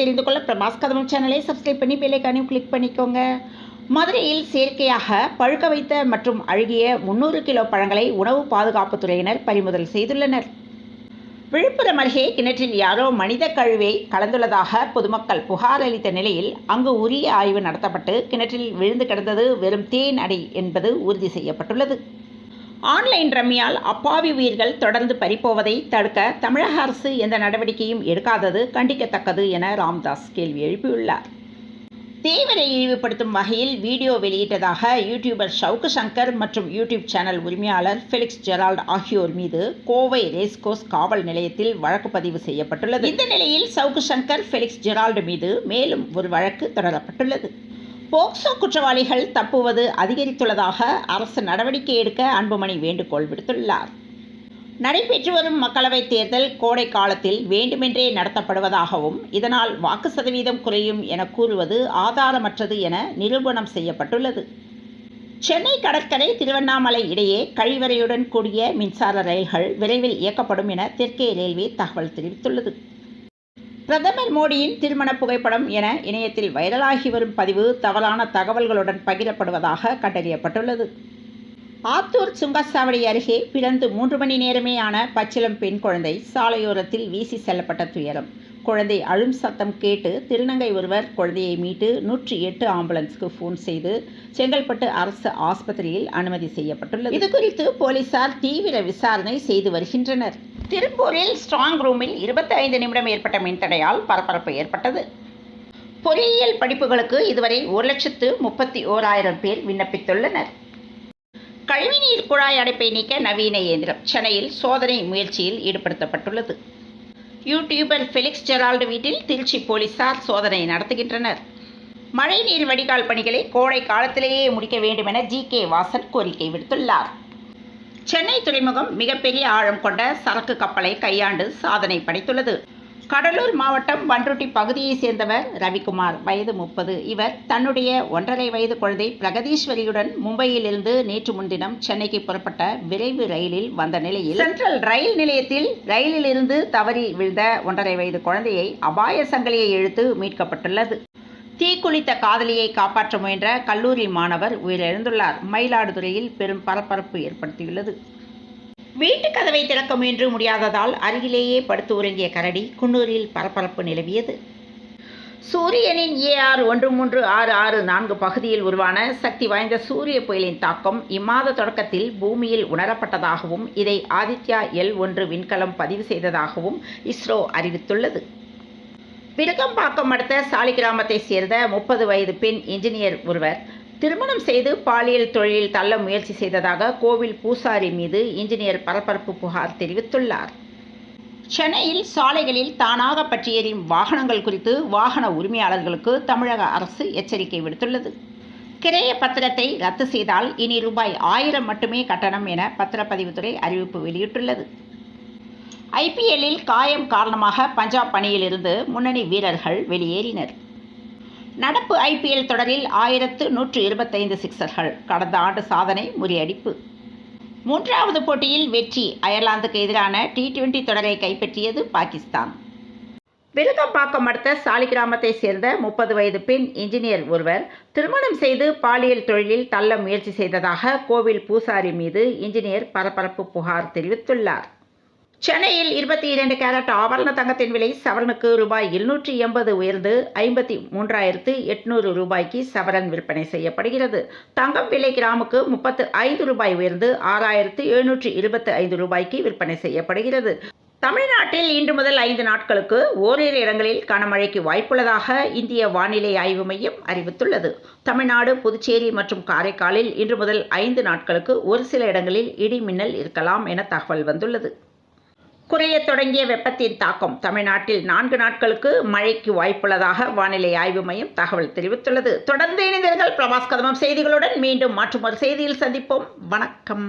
தெரிந்து கொள்ள பிரபாஸ் கதவம் சேனலை சப்ஸ்கிரைப் பண்ணி பெல் ஐகானையும் கிளிக் பண்ணிக்கோங்க. மதுரையில் செயற்கையாக பழுக்க வைத்த மற்றும் அழுகிய 300 கிலோ பழங்களை உணவு பாதுகாப்புத்துறையினர் பறிமுதல் செய்துள்ளனர். விழுப்புரம் அருகே கிணற்றில் யாரோ மனித கழிவை கலந்துள்ளதாக பொதுமக்கள் புகார் அளித்த நிலையில் அங்கு உரிய ஆய்வு நடத்தப்பட்டு கிணற்றில் விழுந்து கிடந்தது வெறும் தேன் அடை என்பது உறுதி செய்யப்பட்டுள்ளது. ஆன்லைன் ரம்மியால் அப்பாவி உயிர்கள் தொடர்ந்து பறிப்போவதை தடுக்க தமிழக அரசு எந்த நடவடிக்கையும் எடுக்காதது கண்டிக்கத்தக்கது என ராம்தாஸ் கேள்வி எழுப்பியுள்ளார். தேவரை இழிவுபடுத்தும் வகையில் வீடியோ வெளியிட்டதாக யூடியூபர் ஷவுக்கு சங்கர் மற்றும் யூடியூப் சேனல் உரிமையாளர் ஃபெலிக்ஸ் ஜெரால்ட் ஆகியோர் மீது கோவை ரேஸ்கோர்ஸ் காவல் நிலையத்தில் வழக்கு பதிவு செய்யப்பட்டுள்ளது. இந்த நிலையில் ஷவுக்கு சங்கர், ஃபெலிக்ஸ் ஜெரால்ட் மீது மேலும் ஒரு வழக்கு தொடரப்பட்டுள்ளது. போக்சோ குற்றவாளிகள் தப்புவது அதிகரித்துள்ளதாக அரசு நடவடிக்கை எடுக்க அன்புமணி வேண்டுகோள் விடுத்துள்ளார். நடைபெற்று வரும் மக்களவைத் தேர்தல் கோடை காலத்தில் வேண்டுமென்றே நடத்தப்படுவதாகவும் இதனால் வாக்கு சதவீதம் குறையும் என கூறுவது ஆதாரமற்றது என நிரூபணம் செய்யப்பட்டுள்ளது. சென்னை கடற்கரை திருவண்ணாமலை இடையே கழிவறையுடன் கூடிய மின்சார ரயில்கள் விரைவில் இயக்கப்படும் என தெற்கே ரயில்வே தகவல் தெரிவித்துள்ளது. பிரதமர் மோடியின் திருமண புகைப்படம் என இணையத்தில் வைரலாகி வரும் பதிவு தவறான தகவல்களுடன் பகிரப்படுவதாக கண்டறியப்பட்டுள்ளது. ஆத்தூர் சுங்கச்சாவடி அருகே பிறந்து 3 மணி நேரமே ஆன பச்சிளம் பெண் குழந்தை சாலையோரத்தில் வீசி செல்லப்பட்ட துயரம். குழந்தை அழும் சத்தம் கேட்டு திருநங்கை ஒருவர் குழந்தையை மீட்டு 108 ஆம்புலன்ஸ்க்கு ஃபோன் செய்து செங்கல்பட்டு அரசு ஆஸ்பத்திரியில் அனுமதி செய்யப்பட்டுள்ளது. இதுகுறித்து போலீசார் தீவிர விசாரணை செய்து வருகின்றனர். திருப்பூரில் ஸ்ட்ராங் ரூமில் 25 நிமிடம் ஏற்பட்ட மின்தடையால் பரபரப்பு ஏற்பட்டது. பொறியியல் படிப்புகளுக்கு இதுவரை 1,31,000 பேர் விண்ணப்பித்துள்ளனர். கழிவுநீர் குழாய் அடைப்பை நீக்க நவீன இயந்திரம் சென்னையில் சோதனை முயற்சியில் ஈடுபடுத்தப்பட்டுள்ளது. யூடியூபர் ஃபெலிக்ஸ் ஜெரால்ட் வீட்டில் திருச்சி போலீசார் சோதனை நடத்துகின்றனர். மழைநீர் வடிகால் பணிகளை கோடை காலத்திலேயே முடிக்க வேண்டும் என ஜி.கே. வாசன் கோரிக்கை விடுத்துள்ளார். சென்னை துறைமுகம் மிகப்பெரிய ஆழம் கொண்ட சரக்கு கப்பலை கையாண்டு சாதனை படைத்துள்ளது. கடலூர் மாவட்டம் பண்ருட்டி பகுதியைச் சேர்ந்தவர் ரவிக்குமார், வயது 30. இவர் தன்னுடைய 1.5 வயது குழந்தை பிரகதீஸ்வரியுடன் மும்பையிலிருந்து நேற்று முன்தினம் சென்னைக்கு புறப்பட்ட விரைவு ரயிலில் வந்த நிலையில் சென்ட்ரல் ரயில் நிலையத்தில் ரயிலிலிருந்து தவறி விழுந்த 1.5 வயது குழந்தையை அபாய சங்கிலியை இழுத்து மீட்கப்பட்டுள்ளது. தீக்குளித்த காதலியை காப்பாற்ற முயன்ற கல்லூரி மாணவர் உயிரிழந்துள்ளார். மயிலாடுதுறையில் பெரும் பரபரப்பு ஏற்படுத்தியுள்ளது. வீட்டு கதவை திறக்க முயன்று முடியாததால் அருகிலேயே படுத்து உறங்கிய கரடி. குன்னூரில் பரபரப்பு நிலவியது. சூரியனின் AR 13664 பகுதியில் உருவான சக்தி வாய்ந்த சூரிய புயலின் தாக்கம் இம்மாத தொடக்கத்தில் பூமியில் உணரப்பட்டதாகவும் இதை ஆதித்யா L1 விண்கலம் பதிவு செய்ததாகவும் இஸ்ரோ அறிவித்துள்ளது. விருகம்பாக்கம் அடுத்த சாலிகிராமத்தை சேர்ந்த 30 வயது பெண் இன்ஜினியர் ஒருவர் திருமணம் செய்து பாலியல் தொழிலில் தள்ள முயற்சி செய்ததாக கோவில் பூசாரி மீது இன்ஜினியர் பரபரப்பு புகார் தெரிவித்துள்ளார். சென்னையில் சாலைகளில் தானாக பற்றி எறியும் வாகனங்கள் குறித்து வாகன உரிமையாளர்களுக்கு தமிழக அரசு எச்சரிக்கை விடுத்துள்ளது. கிரைய பத்திரத்தை ரத்து செய்தால் இனி ரூபாய் 1000 மட்டுமே கட்டணம் என பத்திரப்பதிவுத்துறை அறிவிப்பு வெளியிட்டுள்ளது. IPLலில் காயம் காரணமாக பஞ்சாப் அணியிலிருந்து முன்னணி வீரர்கள் வெளியேறினர். நடப்பு IPL தொடரில் 1125 சிக்சர்கள். கடந்த ஆண்டு சாதனை முறியடிப்பு. 3வது போட்டியில் வெற்றி. அயர்லாந்துக்கு எதிரான T20 தொடரை கைப்பற்றியது பாகிஸ்தான். விருகம்பாக்கம் அடுத்த சாலிகிராமத்தை சேர்ந்த 30 வயது பெண் இன்ஜினியர் ஒருவர் திருமணம் செய்து பாலியல் தொழிலில் தள்ள முயற்சி செய்ததாக கோவில் பூசாரி மீது இன்ஜினியர் பரபரப்பு புகார் தெரிவித்துள்ளார். சென்னையில் 22 கேரட் ஆபரண தங்கத்தின் விலை சவரனுக்கு ரூபாய் 780 உயர்ந்து 53,800 ரூபாய்க்கு சவரன் விற்பனை செய்யப்படுகிறது. தங்கம் விலை கிராமுக்கு 35 ரூபாய் உயர்ந்து 6,725 ரூபாய்க்கு விற்பனை செய்யப்படுகிறது. தமிழ்நாட்டில் இன்று முதல் 5 நாட்களுக்கு ஓரிரு இடங்களில் கனமழைக்கு வாய்ப்புள்ளதாக இந்திய வானிலை ஆய்வு மையம் அறிவித்துள்ளது. தமிழ்நாடு, புதுச்சேரி மற்றும் காரைக்காலில் இன்று முதல் 5 நாட்களுக்கு ஒரு சில இடங்களில் இடி மின்னல் இருக்கலாம் என தகவல் வந்துள்ளது. குறையத் தொடங்கிய வெப்பத்தின் தாக்கம் தமிழ்நாட்டில் 4 நாட்களுக்கு மழைக்கு வாய்ப்புள்ளதாக வானிலை ஆய்வு மையம் தகவல் தெரிவித்துள்ளது. தொடர்ந்து இணைந்தீர்கள் பிரபாஸ் கதவம் செய்திகளுடன். மீண்டும் மற்றொரு செய்தியில் சந்திப்போம். வணக்கம்.